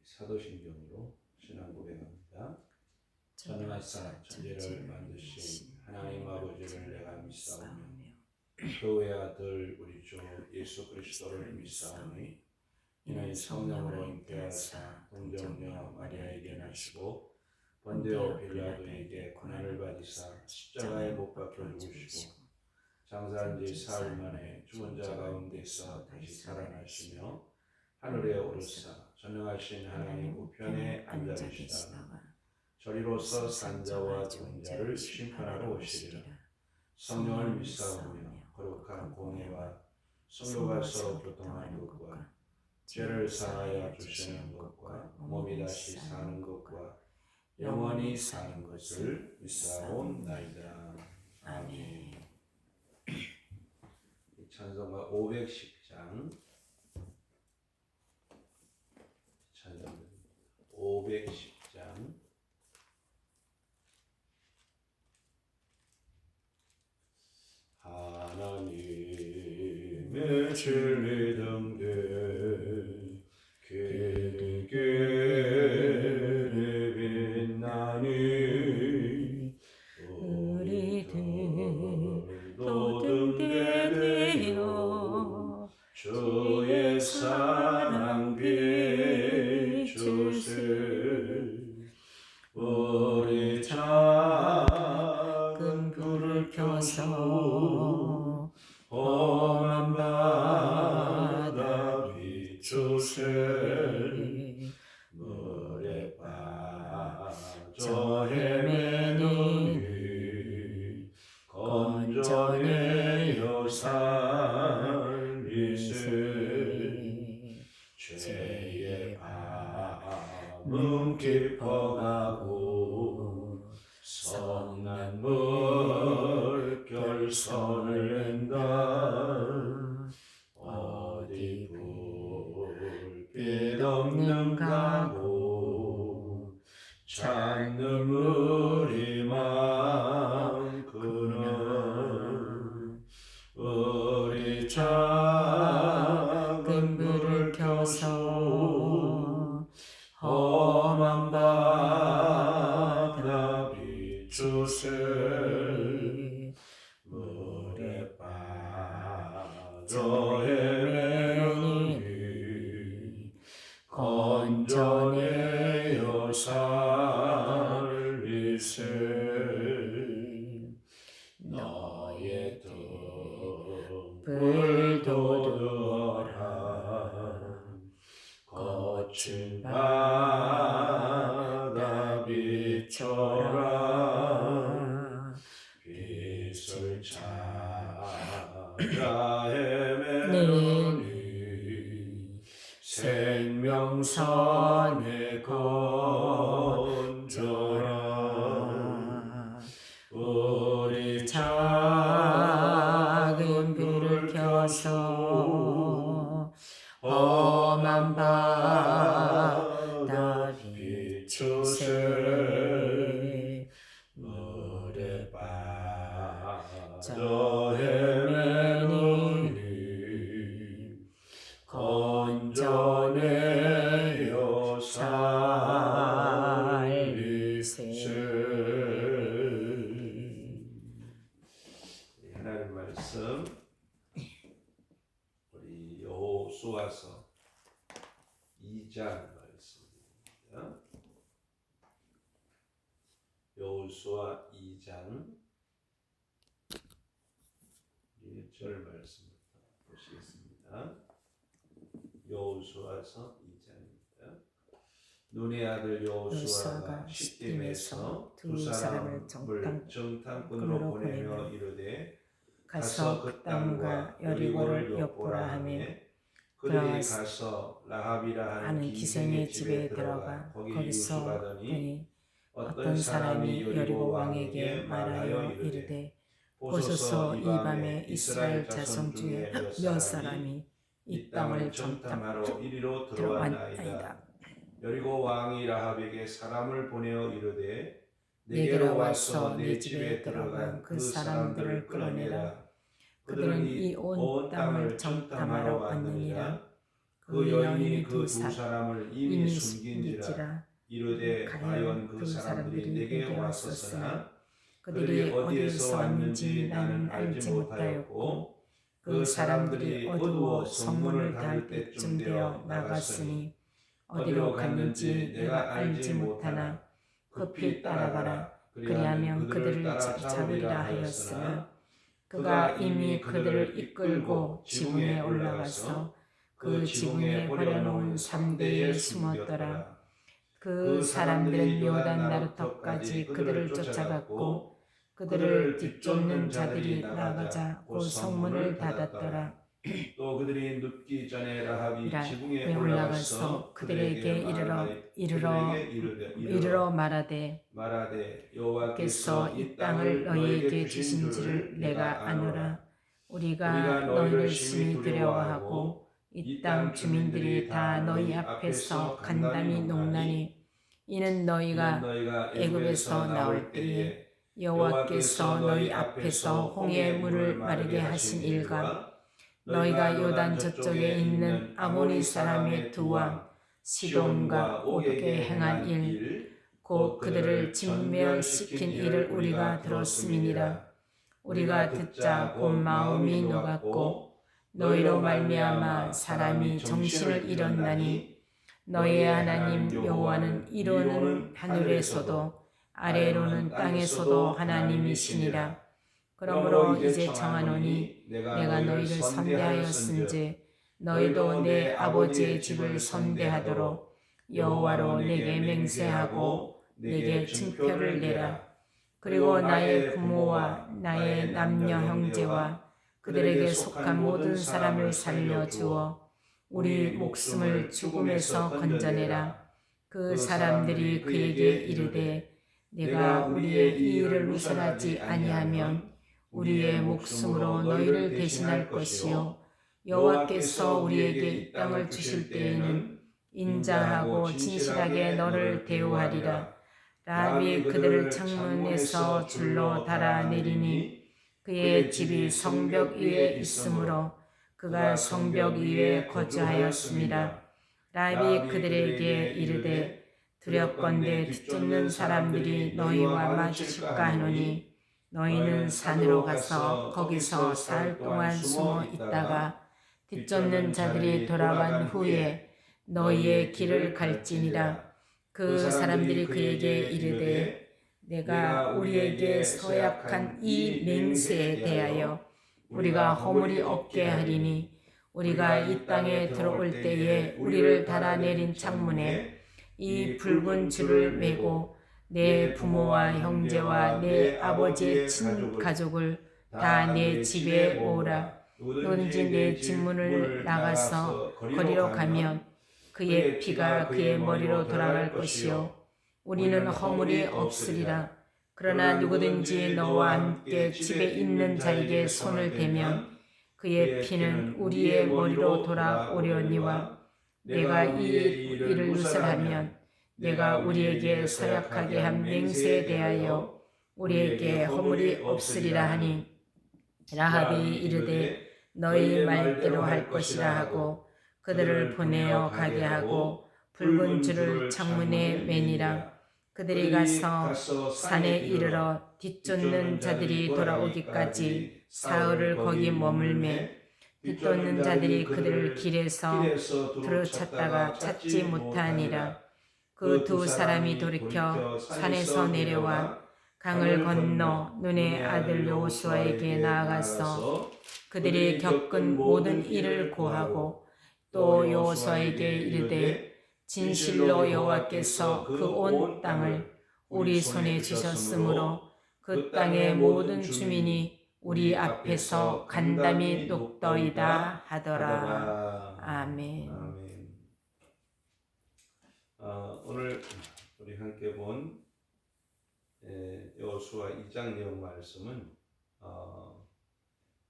사도신경으로 신앙 고백합니다. 전능하사 천지를 만드신 하나님 아버지를 내가 믿사오며 그의 아들 우리 주 예수 그리스도를 믿사오니 이는 성령으로 잉태하사 동정녀 마리아에게 나시고 본디오 빌라도에게 고난을 받으사 십자가에 못 박혀 죽으시고 장사한 지 사흘 만에 죽은 자 가운데서 다시 살아나시며 하늘에 오르사 전능하신 하나님 우편에 앉아 계시다가 저리로서 산자와 죽은 자를 심판하러 오시리라. 성령을 믿사오며 거룩한 공예와 성도가 서로 교통하는 것과 죄를 사하여 주시는 것과 몸이 다시 사는 것과 영원히 사는 것을 믿사옵나이다. 아멘. 찬송가 510장 510장 하나님의 진리 등대 길길이 빛나니 우리들도 등대 되어 주의 사랑 비추세. 우리 작은 불을 켜서 험한 바다 비추세. 물에 빠져 헤매니 건져내어 살리세. 죄의 밤은 깊어가고 성난 물결 선을 낸다. 어디 불빛 없는 가고 찾는 우리 많구나. 우리 작은 불을 켜서 험한 바다 비추세. 물에 빠져 헤매니 건져내어 살리세. 너의 등불 돋우어라. 거친 바다 비춰라. 빛을 찾아 헤매니 생명선에 건져라. 우리 작은 불을 켜서 험한 바다 비추세. 물에 빠져 헤매니 건져내어 살리세. 하나님 말씀 우리 여호수아서 2장 말씀입니다. 여호수아 2장 1절 말씀부터 보시겠습니다. 여호수아서 2장입니다. 눈의 아들 여호수아가 시딤에서 두 사람을 정탐꾼으로 보내며 이르되 가서 그 땅과 여리고를 엿보라 하며 그들이 가서 라합이라 하는 기생의 집에 들어가 거기서 보니 어떤 사람이 여리고 왕에게 말하여 이르되 보소서 이 밤에 이스라엘 자손 중에 몇 사람이 이 땅을 정탐하러 이리로 들어왔나이다. 여리고 왕이 라합에게 사람을 보내어 이르되 내게로 와서 내 집에 들어간 그 사람들을 끌어내라. 그들은 이 온 땅을 정탐하러 왔느니라. 그 여인이 그 두 사람을 이미 숨긴지라 이르되 과연 그 사람들이 내게 왔었으나 그들이 어디에서 왔는지 나는 알지 못하였고 그 사람들이 어두워 성문을 닫을 때쯤 되어 나갔으니 어디로 갔는지 내가 알지 못하나 급히 따라가라. 그리하면 그들을 잡으리라 하였으나 그가 이미 그들을 이끌고 지붕에 올라가서 그 지붕에 버려놓은 삼대에 숨었더라. 그 사람들은 요단 나루터까지 그들을 쫓아갔고 그들을 뒤쫓는 자들이 나가자 곧 성문을 닫았더라. 또 그들이 눕기 전에 라합이 지붕에 올라가서 그들에게 이르러 말하되 여호와께서 이 땅을 너희에게 주신지를 내가 아노라. 우리가 너희를 심히 두려워하고 이 땅 주민들이 다 너희 앞에서 간담이 녹나니 이는 너희가 애굽에서 나올 때에 여호와께서 너희 앞에서 홍해의 물을 마르게 하신 일과 너희가 요단 저쪽에 있는 아모니 사람의 두 왕 시돈과 옥에 행한 일 곧 그들을 진멸시킨 일을 우리가 들었음이니라. 우리가 듣자 곧 마음이 녹았고 너희로 말미암아 사람이 정신을 잃었나니 너희의 하나님 여호와는 이로는 하늘에서도 아래로는 땅에서도 하나님이시니라. 그러므로 이제 정하노니 내가 너희를 선대하였은즉 너희도 내 아버지의 집을 선대하도록 여호와로 내게 맹세하고 내게 증표를 내라. 그리고 나의 부모와 나의 남녀 형제와 그들에게 속한 모든 사람을 살려주어 우리 목숨을 죽음에서 건져내라. 그 사람들이 그에게 이르되 내가 우리의 이 일을 누설하지 아니하면 우리의 목숨으로 너희를 대신할 것이요 여호와께서 우리에게 이 땅을 주실 때에는 인자하고 진실하게 너를 대우하리라. 라합이 그들을 창문에서 줄로 달아내리니 그의 집이 성벽 위에 있으므로 그가 성벽 위에 거주하였습니다. 라합이 그들에게 이르되 두렵건대 뒤쫓는 사람들이 너희와 마주칠까 하노니 너희는 산으로 가서 거기서 사흘 동안 숨어 있다가 뒤쫓는 자들이 돌아간 후에 너희의 길을 갈지니라. 그 사람들이 그에게 이르되 내가 우리에게 서약한 이 맹세에 대하여 우리가 허물이 없게 하리니 우리가 이 땅에 들어올 때에 우리를 달아내린 창문에 이 붉은 줄을 매고 내 부모와 형제와 내 아버지의 친가족을 다 내 집에 모으라. 누구든지 내 집문을 나가서 거리로 가면 그의 피가 그의 머리로 돌아갈 것이요 우리는 허물이 없으리라. 그러나 누구든지 너와 함께 집에 있는 자에게 손을 대면 그의 피는 우리의 머리로 돌아오려니와 내가 이 일을 누설하면 내가 우리에게 서약하게 한 맹세에 대하여 우리에게 허물이 없으리라 하니 라합이 이르되 너희 말대로 할 것이라 하고 그들을 보내어 가게 하고 붉은 줄을 창문에 매니라. 그들이 가서 산에 이르러 뒤쫓는 자들이 돌아오기까지 사흘을 거기 머물매 뒤쫓는 자들이 그들을 길에서 들어찾다가 찾지 못하니라. 그 두 사람이 돌이켜 산에서 내려와 강을 건너 눈의 아들 여호수아에게 나아가서 그들이 겪은 모든 일을 고하고 또 여호수아에게 이르되 진실로 여호와께서 그 온 땅을 우리 손에 주셨으므로 그 땅의 모든 주민이 우리 앞에서 간담이 녹더이다 하더라. 아멘. 오늘 우리 함께 본 여호수아 2장 내용 말씀은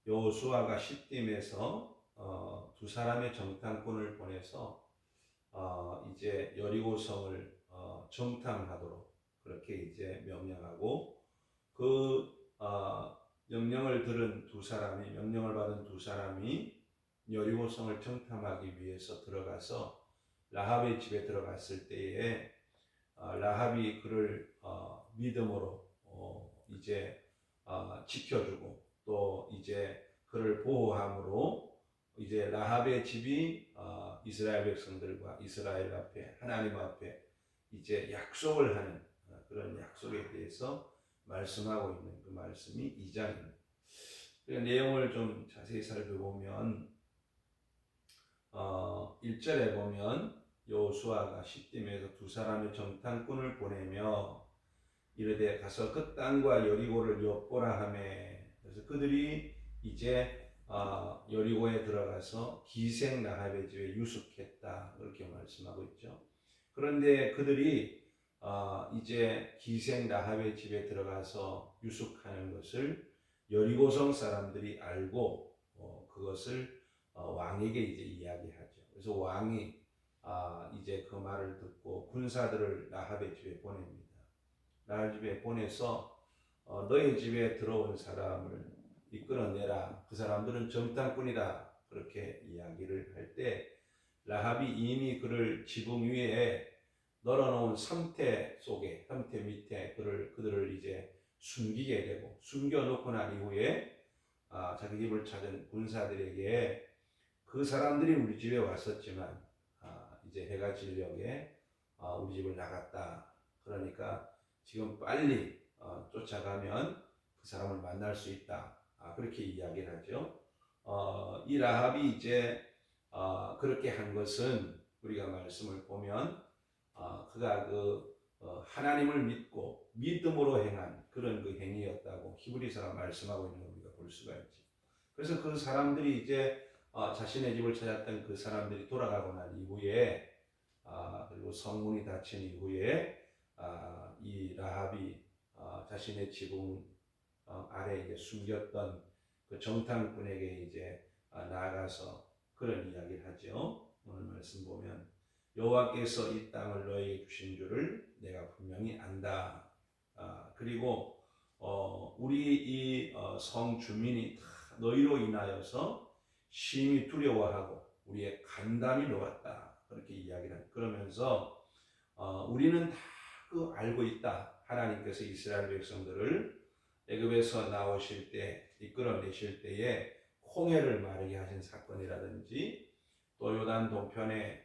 여호수아가 시딤에서 두 사람의 정탐꾼을 보내서 이제 여리고성을 정탐하도록 그렇게 이제 명령하고 그 명령을 받은 두 사람이 여리고성을 정탐하기 위해서 들어가서 라합의 집에 들어갔을 때에 라합이 그를 믿음으로 이제 지켜주고 또 이제 그를 보호함으로 이제 라합의 집이 이스라엘 백성들과 이스라엘 앞에 하나님 앞에 이제 약속을 하는 그런 약속에 대해서 말씀하고 있는 그 말씀이 2장입니다. 그 내용을 좀 자세히 살펴보면 1절에 보면 여호수아가 시딤에서 두 사람의 정탐꾼을 보내며 이르되 가서 그 땅과 여리고를 엿보라 하매 그래서 그들이 이제 여리고에 들어가서 기생 라합의 집에 유숙했다 그렇게 말씀하고 있죠. 그런데 그들이 이제 기생 라합의 집에 들어가서 유숙하는 것을 여리고성 사람들이 알고 그것을 왕에게 이제 이야기하죠. 그래서 왕이 이제 그 말을 듣고 군사들을 라합의 집에 보냅니다. 라합 집에 보내서 너희 집에 들어온 사람을 이끌어내라. 그 사람들은 정탐꾼이다. 그렇게 이야기를 할 때 라합이 이미 그를 지붕 위에 널어놓은 삼태 속에 삼태 밑에 그들을 이제 숨기게 되고 숨겨놓고 난 이후에 자기 집을 찾은 군사들에게 그 사람들이 우리 집에 왔었지만 이제 해가 지려게 우리 집을 나갔다. 그러니까 지금 빨리 쫓아가면 그 사람을 만날 수 있다. 그렇게 이야기를 하죠. 이 라합이 이제 그렇게 한 것은 우리가 말씀을 보면 그가 하나님을 믿고 믿음으로 행한 그런 그 행위였다고 히브리서가 말씀하고 있는 걸 우리가 볼 수가 있지. 그래서 그 사람들이 이제 자신의 집을 찾았던 그 사람들이 돌아가고 난 이후에 그리고 성문이 닫힌 이후에 이 라합이 자신의 지붕 아래 이제 숨겼던 그 정탐꾼에게 이제 나아가서 그런 이야기를 하죠. 오늘 말씀 보면 여호와께서 이 땅을 너에게 주신 줄을 내가 분명히 안다. 그리고 우리 이 성 주민이 다 너희로 인하여서 심히 두려워하고 우리의 간담이 녹았다. 그렇게 이야기를 합니다. 그러면서 우리는 다 알고 있다. 하나님께서 이스라엘 백성들을 애굽에서 나오실 때 이끌어내실 때에 홍해를 마르게 하신 사건이라든지 또 요단 동편에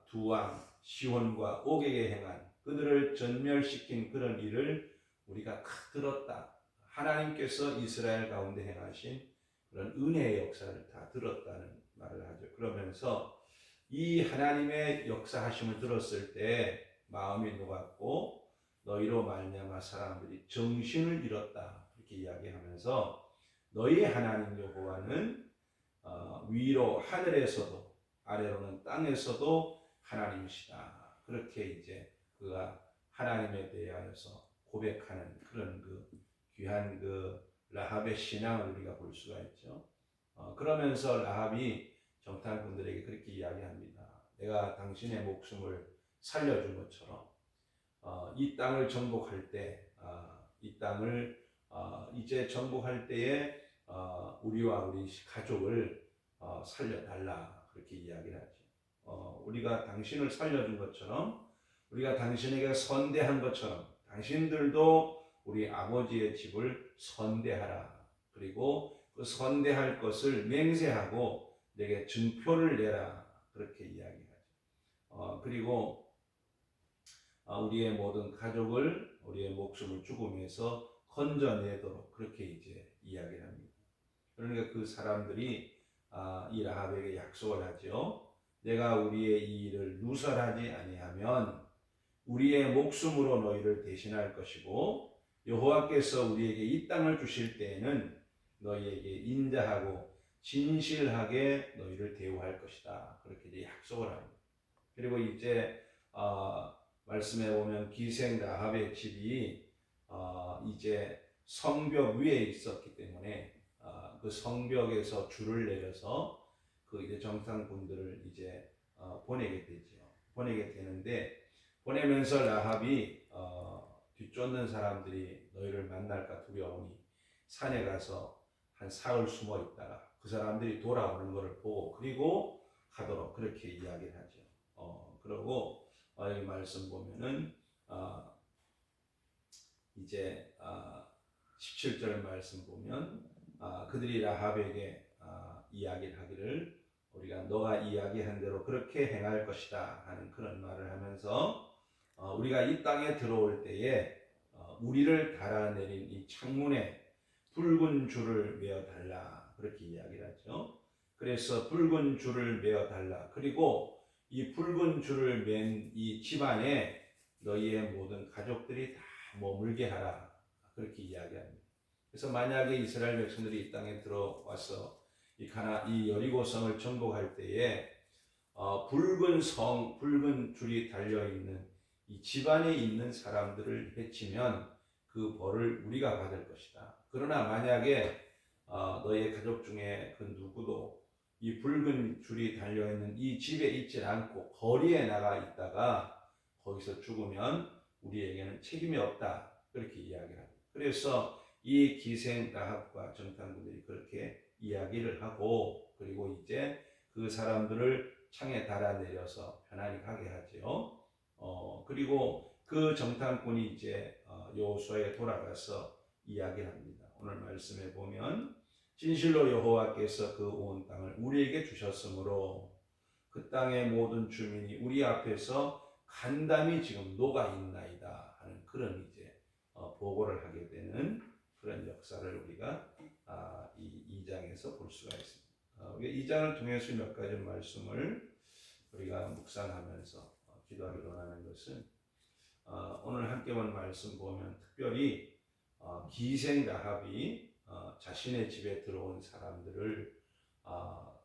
두 왕 시혼과 옥에게 행한 그들을 전멸시킨 그런 일을 우리가 다 들었다. 하나님께서 이스라엘 가운데 행하신 그런 은혜의 역사를 다 들었다는 말을 하죠. 그러면서 이 하나님의 역사하심을 들었을 때 마음이 녹았고 너희로 말미암아 사람들이 정신을 잃었다. 이렇게 이야기하면서 너희 하나님 여호와는 위로 하늘에서도 아래로는 땅에서도 하나님이시다. 그렇게 이제 그가 하나님에 대하여서 고백하는 그런 그 귀한 그 라합의 신앙을 우리가 볼 수가 있죠. 그러면서 라합이 정탐꾼들에게 그렇게 이야기합니다. 내가 당신의 목숨을 살려준 것처럼 이 땅을 정복할 때, 이 땅을 이제 정복할 때에 우리와 우리 가족을 살려달라 그렇게 이야기를 하죠. 우리가 당신을 살려준 것처럼 우리가 당신에게 선대한 것처럼 당신들도 우리 아버지의 집을 선대하라. 그리고 그 선대할 것을 맹세하고 내게 증표를 내라. 그렇게 이야기하죠. 그리고 우리의 모든 가족을 우리의 목숨을 죽음에서 건져내도록 그렇게 이제 이야기를 합니다. 그러니까 그 사람들이 이 라합에게 약속을 하죠. 내가 우리의 이 일을 누설하지 아니하면 우리의 목숨으로 너희를 대신할 것이고 여호와께서 우리에게 이 땅을 주실 때에는 너희에게 인자하고 진실하게 너희를 대우할 것이다. 그렇게 이제 약속을 합니다. 그리고 이제 말씀해 보면 기생 라합의 집이 이제 성벽 위에 있었기 때문에 그 성벽에서 줄을 내려서 그 이제 정탐꾼들을 이제 보내게 되죠. 보내게 되는데 보내면서 라합이 뒤쫓는 사람들이 너희를 만날까 두려우니 산에 가서 한 사흘 숨어 있다가 그 사람들이 돌아오는 것을 보고 그리고 가도록 그렇게 이야기를 하죠. 그러고 여기 말씀 보면은 이제 17절 말씀 보면 그들이 라합에게 이야기를 하기를 우리가 너가 이야기한 대로 그렇게 행할 것이다 하는 그런 말을 하면서 우리가 이 땅에 들어올 때에 우리를 달아내린 이 창문에 붉은 줄을 메어 달라 그렇게 이야기를 하죠. 그래서 붉은 줄을 메어 달라. 그리고 이 붉은 줄을 맨 이 집안에 너희의 모든 가족들이 다 머물게 하라 그렇게 이야기합니다. 그래서 만약에 이스라엘 백성들이 이 땅에 들어와서 이 여리고성을 정복할 때에 붉은 줄이 달려 있는 이 집안에 있는 사람들을 해치면 그 벌을 우리가 받을 것이다. 그러나 만약에 너의 가족 중에 그 누구도 이 붉은 줄이 달려 있는 이 집에 있지 않고 거리에 나가 있다가 거기서 죽으면 우리에게는 책임이 없다. 그렇게 이야기합니다. 그래서 이 기생 라합과 정탐꾼들이 그렇게 이야기를 하고 그리고 이제 그 사람들을 창에 달아내려서 편안히 가게 하죠. 그리고 그 정탐꾼이 이제 여호수아에 돌아가서 이야기합니다. 오늘 말씀에 보면 진실로 여호와께서 그 온 땅을 우리에게 주셨으므로 그 땅의 모든 주민이 우리 앞에서 간담이 지금 녹아 있나이다 하는 그런 이제 보고를 하게 되는 그런 역사를 우리가 이 2장에서 볼 수가 있습니다. 우리가 2장을 통해서 몇 가지 말씀을 우리가 묵상하면서 기도하기로 원하는 것은 오늘 함께 본 말씀 보면 특별히 기생 라합이 자신의 집에 들어온 사람들을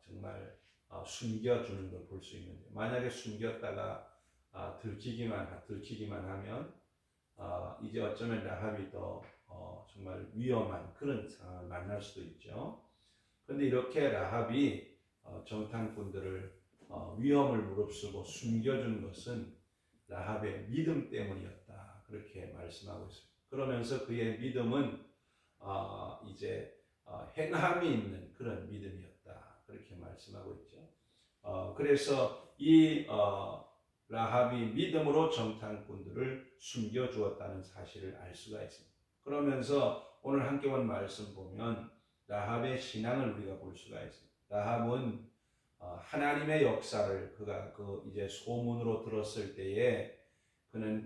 정말 숨겨주는 걸 볼 수 있는데 만약에 숨겼다가 들키기만 하면 이제 어쩌면 라합이 더 정말 위험한 그런 상황을 만날 수도 있죠. 그런데 이렇게 라합이 정탐꾼들을 위험을 무릅쓰고 숨겨준 것은 라합의 믿음 때문이었다. 그렇게 말씀하고 있습니다. 그러면서 그의 믿음은 이제 행함이 있는 그런 믿음이었다. 그렇게 말씀하고 있죠. 그래서 이 라합이 믿음으로 정탐꾼들을 숨겨주었다는 사실을 알 수가 있습니다. 그러면서 오늘 함께 본 말씀 보면 라합의 신앙을 우리가 볼 수가 있습니다. 라합은 하나님의 역사를 그가 이제 소문으로 들었을 때에 그는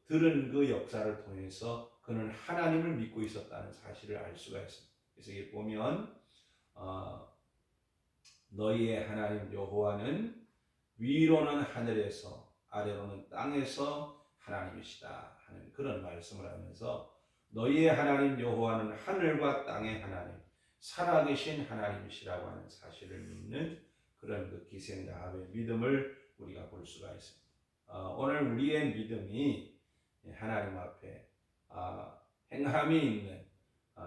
들은 그 역사를 통해서 그는 하나님을 믿고 있었다는 사실을 알 수가 있습니다. 그래서 이게 보면 너희의 하나님 여호와는 위로는 하늘에서 아래로는 땅에서 하나님이시다 하는 그런 말씀을 하면서 너희의 하나님 여호와는 하늘과 땅의 하나님 살아계신 하나님이시라고 하는 사실을 믿는 그런 그 기생 라합의 믿음을 우리가 볼 수가 있습니다. 오늘 우리의 믿음이 하나님 앞에 행함이 있는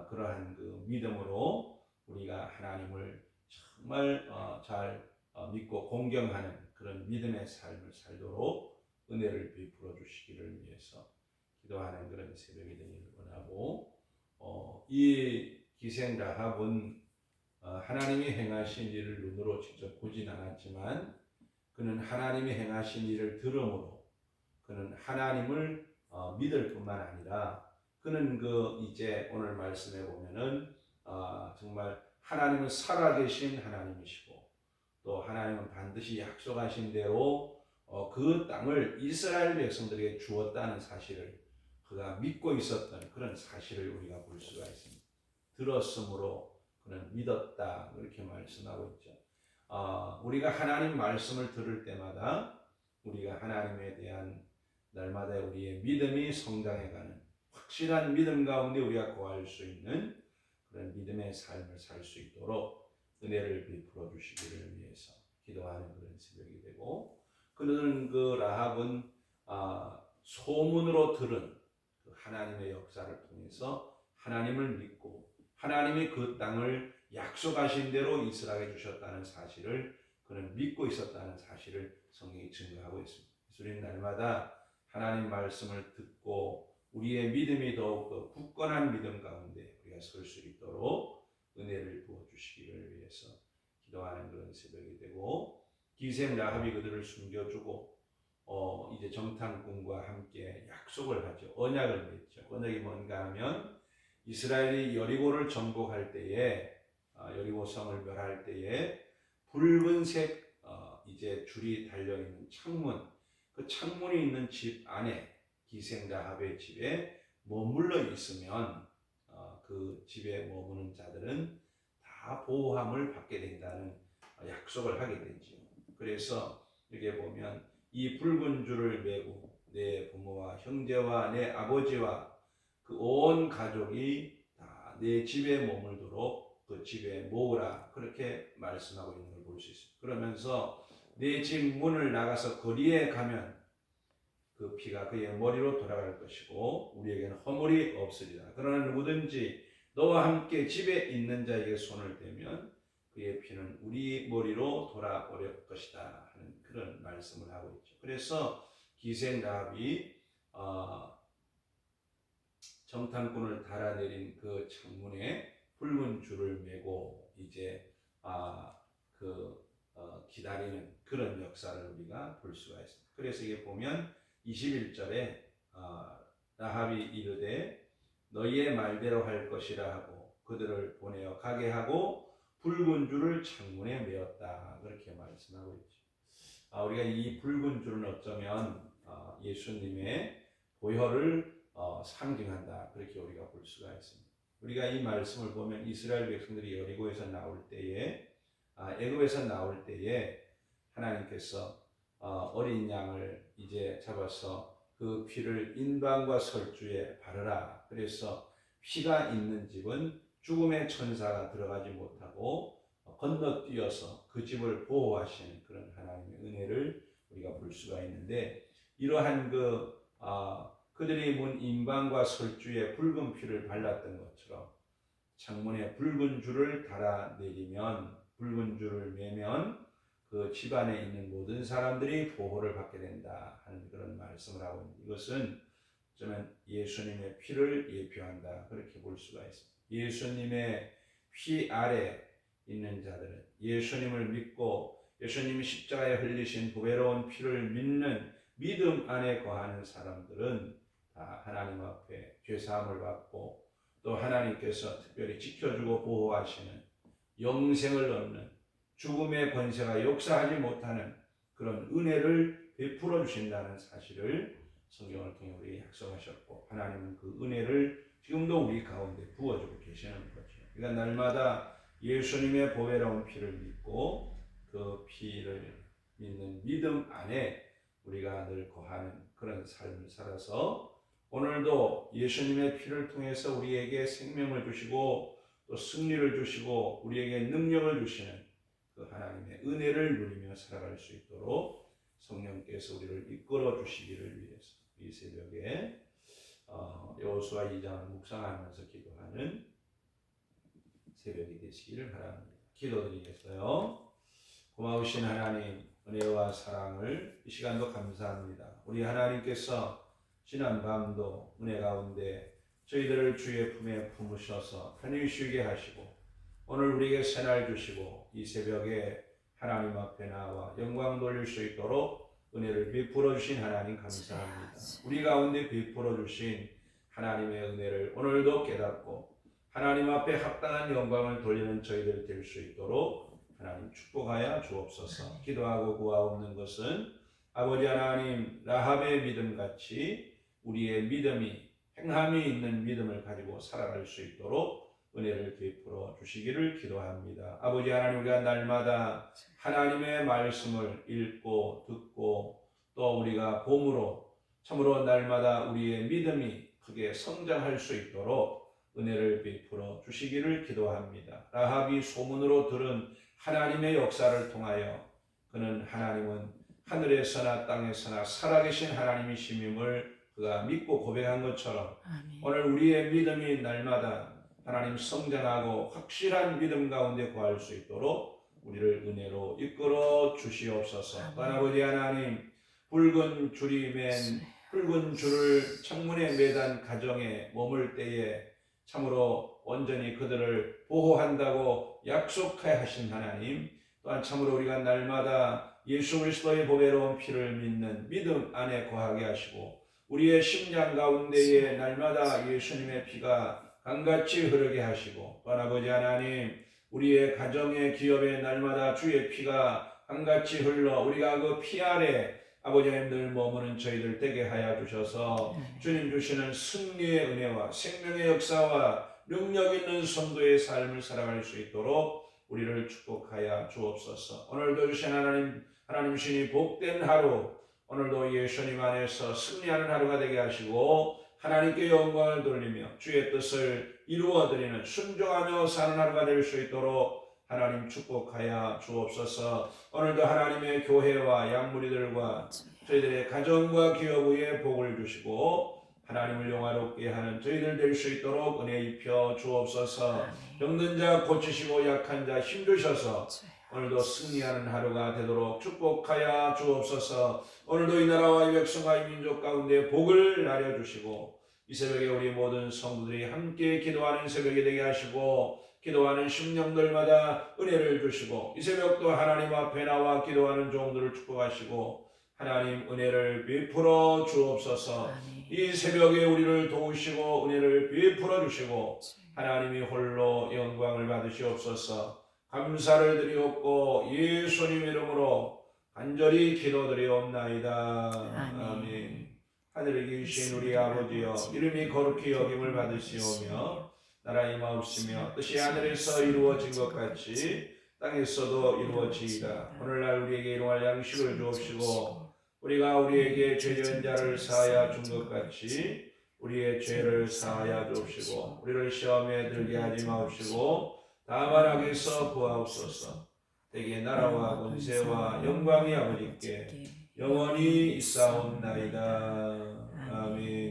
그러한 그 믿음으로 우리가 하나님을 정말 잘 믿고 공경하는 그런 믿음의 삶을 살도록 은혜를 베풀어 주시기를 위해서 기도하는 그런 새벽이 되기를 원하고 이 기생 라합은 하나님이 행하신 일을 눈으로 직접 보진 않았지만 그는 하나님이 행하신 일을 들음으로 그는 하나님을 믿을 뿐만 아니라 그는 이제 오늘 말씀에 보면은 정말 하나님은 살아계신 하나님이시고 또 하나님은 반드시 약속하신 대로 그 땅을 이스라엘 백성들에게 주었다는 사실을 그가 믿고 있었던 그런 사실을 우리가 볼 수가 있습니다. 들었으므로 그는 믿었다 이렇게 말씀하고 있죠. 우리가 하나님 말씀을 들을 때마다 우리가 하나님에 대한 날마다 우리의 믿음이 성장해가는 확실한 믿음 가운데 우리가 거할 수 있는 그런 믿음의 삶을 살 수 있도록 은혜를 베풀어 주시기를 위해서 기도하는 그런 새벽이 되고 그는 그 라합은 소문으로 들은 그 하나님의 역사를 통해서 하나님을 믿고 하나님이 그 땅을 약속하신 대로 이스라엘에 주셨다는 사실을 그는 믿고 있었다는 사실을 성경이 증거하고 있습니다. 그래서 우리는 날마다 하나님 말씀을 듣고 우리의 믿음이 더욱 더 굳건한 믿음 가운데 우리가 설 수 있도록 은혜를 부어 주시기를 위해서 기도하는 그런 새벽이 되고, 기생 라합이 그들을 숨겨주고 이제 정탐꾼과 함께 약속을 하죠. 언약을 맺죠. 언약이 뭔가 하면 이스라엘이 여리고를 정복할 때에 여리고 성을 멸할 때에 붉은색 이제 줄이 달려있는 창문, 그 창문이 있는 집 안에 기생 라합의 집에 머물러 있으면 그 집에 머무는 자들은 다 보호함을 받게 된다는 약속을 하게 되죠. 그래서 여기에 보면 이 붉은 줄을 메고 내 부모와 형제와 내 아버지와 그 온 가족이 다 내 집에 머물도록 그 집에 모으라, 그렇게 말씀하고 있는 걸 볼 수 있습니다. 그러면서 내 집 문을 나가서 거리에 가면 그 피가 그의 머리로 돌아갈 것이고 우리에게는 허물이 없으리라. 그러나 누구든지 너와 함께 집에 있는 자에게 손을 대면 그의 피는 우리 머리로 돌아올 것이다 하는 그런 말씀을 하고 있죠. 그래서 기생 라합이 정탐꾼을 달아내린 그 창문에 붉은 줄을 메고 이제 기다리는 그런 역사를 우리가 볼 수가 있습니다. 그래서 이게 보면 21절에 라합이 이르되 너희의 말대로 할 것이라 하고 그들을 보내어 가게 하고 붉은 줄을 창문에 메었다, 그렇게 말씀하고 있죠. 우리가 이 붉은 줄은 어쩌면 예수님의 보혈을 상징한다, 그렇게 우리가 볼 수가 있습니다. 우리가 이 말씀을 보면 이스라엘 백성들이 여리고에서 나올 때에 애굽에서 나올 때에 하나님께서 어린 양을 이제 잡아서 그 피를 인방과 설주에 바르라. 그래서 피가 있는 집은 죽음의 천사가 들어가지 못하고 건너뛰어서 그 집을 보호하시는 그런 하나님의 은혜를 우리가 볼 수가 있는데, 이러한 그들이 문 인방과 설주에 붉은 피를 발랐던 것처럼 창문에 붉은 줄을 달아내리면, 붉은 줄을 매면 그 집안에 있는 모든 사람들이 보호를 받게 된다 하는 그런 말씀을 하고 있습니다. 이것은 어쩌면 예수님의 피를 예표한다, 그렇게 볼 수가 있습니다. 예수님의 피 아래 있는 자들은, 예수님을 믿고 예수님이 십자가에 흘리신 보배로운 피를 믿는 믿음 안에 거하는 사람들은 다 하나님 앞에 죄사함을 받고 또 하나님께서 특별히 지켜주고 보호하시는 영생을 얻는, 죽음의 권세가 역사하지 못하는 그런 은혜를 베풀어 주신다는 사실을 성경을 통해 우리에게 약속하셨고, 하나님은 그 은혜를 지금도 우리 가운데 부어주고 계시는 거죠. 그러니까 날마다 예수님의 보배로운 피를 믿고 그 피를 믿는 믿음 안에 우리가 늘 거하는 그런 삶을 살아서 오늘도 예수님의 피를 통해서 우리에게 생명을 주시고 또 승리를 주시고 우리에게 능력을 주시는 그 하나님의 은혜를 누리며 살아갈 수 있도록 성령께서 우리를 이끌어 주시기를 위해서 이 새벽에 여호수아 2장을 묵상하면서 기도하는 새벽이 되시기를 바랍니다. 기도드리겠어요. 고마우신 하나님, 은혜와 사랑을 이 시간도 감사합니다. 우리 하나님께서 지난 밤도 은혜 가운데 저희들을 주의 품에 품으셔서 편히 쉬게 하시고 오늘 우리에게 새날 주시고 이 새벽에 하나님 앞에 나와 영광 돌릴 수 있도록 은혜를 베풀어 주신 하나님 감사합니다. 우리 가운데 베풀어 주신 하나님의 은혜를 오늘도 깨닫고 하나님 앞에 합당한 영광을 돌리는 저희들 될 수 있도록 하나님 축복하여 주옵소서. 기도하고 구하옵는 것은 아버지 하나님, 라합의 믿음같이 우리의 믿음이 행함이 있는 믿음을 가지고 살아갈 수 있도록 은혜를 베풀어 주시기를 기도합니다. 아버지 하나님, 우리가 날마다 하나님의 말씀을 읽고 듣고 또 우리가 봄으로 참으로 날마다 우리의 믿음이 크게 성장할 수 있도록 은혜를 베풀어 주시기를 기도합니다. 라합이 소문으로 들은 하나님의 역사를 통하여 그는 하나님은 하늘에서나 땅에서나 살아계신 하나님이심임을 그가 믿고 고백한 것처럼 오늘 우리의 믿음이 날마다 하나님 성장하고 확실한 믿음 가운데 거할 수 있도록 우리를 은혜로 이끌어 주시옵소서. 아버지 하나님, 붉은 줄이 맨 붉은 줄을 창문에 매단 가정에 머물 때에 참으로 온전히 그들을 보호한다고 약속하신 하나님, 또한 참으로 우리가 날마다 예수 그리스도의 보배로운 피를 믿는 믿음 안에 거하게 하시고 우리의 심장 가운데에 날마다 예수님의 피가 강같이 흐르게 하시고, 또한 아버지 하나님, 우리의 가정의 기업에 날마다 주의 피가 강같이 흘러 우리가 그 피 아래 아버지 하나님 늘 머무는 저희들 되게 하여 주셔서 주님 주시는 승리의 은혜와 생명의 역사와 능력 있는 성도의 삶을 살아갈 수 있도록 우리를 축복하여 주옵소서. 오늘도 주신 하나님 신이 복된 하루, 오늘도 예수님 안에서 승리하는 하루가 되게 하시고 하나님께 영광을 돌리며 주의 뜻을 이루어드리는 순종하며 사는 하루가 될 수 있도록 하나님 축복하여 주옵소서. 오늘도 하나님의 교회와 양무리들과 저희들의 가정과 기업 위에 복을 주시고 하나님을 영화롭게 하는 저희들 될 수 있도록 은혜 입혀 주옵소서. 병든 자 고치시고 약한 자 힘주셔서 오늘도 승리하는 하루가 되도록 축복하여 주옵소서. 오늘도 이 나라와 이 백성과 이 민족 가운데 복을 나려주시고 이 새벽에 우리 모든 성도들이 함께 기도하는 새벽이 되게 하시고 기도하는 심령들마다 은혜를 주시고 이 새벽도 하나님 앞에 나와 기도하는 종들을 축복하시고 하나님 은혜를 베풀어 주옵소서. 이 새벽에 우리를 도우시고 은혜를 베풀어 주시고 하나님이 홀로 영광을 받으시옵소서. 감사를 드리옵고 예수님 이름으로 간절히 기도드리옵나이다. 아멘. 하늘에 계신 우리 아버지여, 이름이 거룩히 여김을 받으시오며 나라 임하옵시며 뜻이 하늘에서 이루어진 것 같이 땅에서도 이루어지이다. 오늘날 우리에게 일용할 양식을 주옵시고 우리가 우리에게 죄지은 자를 사하여 준 것 같이 우리의 죄를 사하여 주옵시고 우리를 시험에 들게 하지 마옵시고 다만 악에서 구하옵소서. 대개 나라와 권세와 영광이 아버지께 영원히 있사옵나이다. 아멘.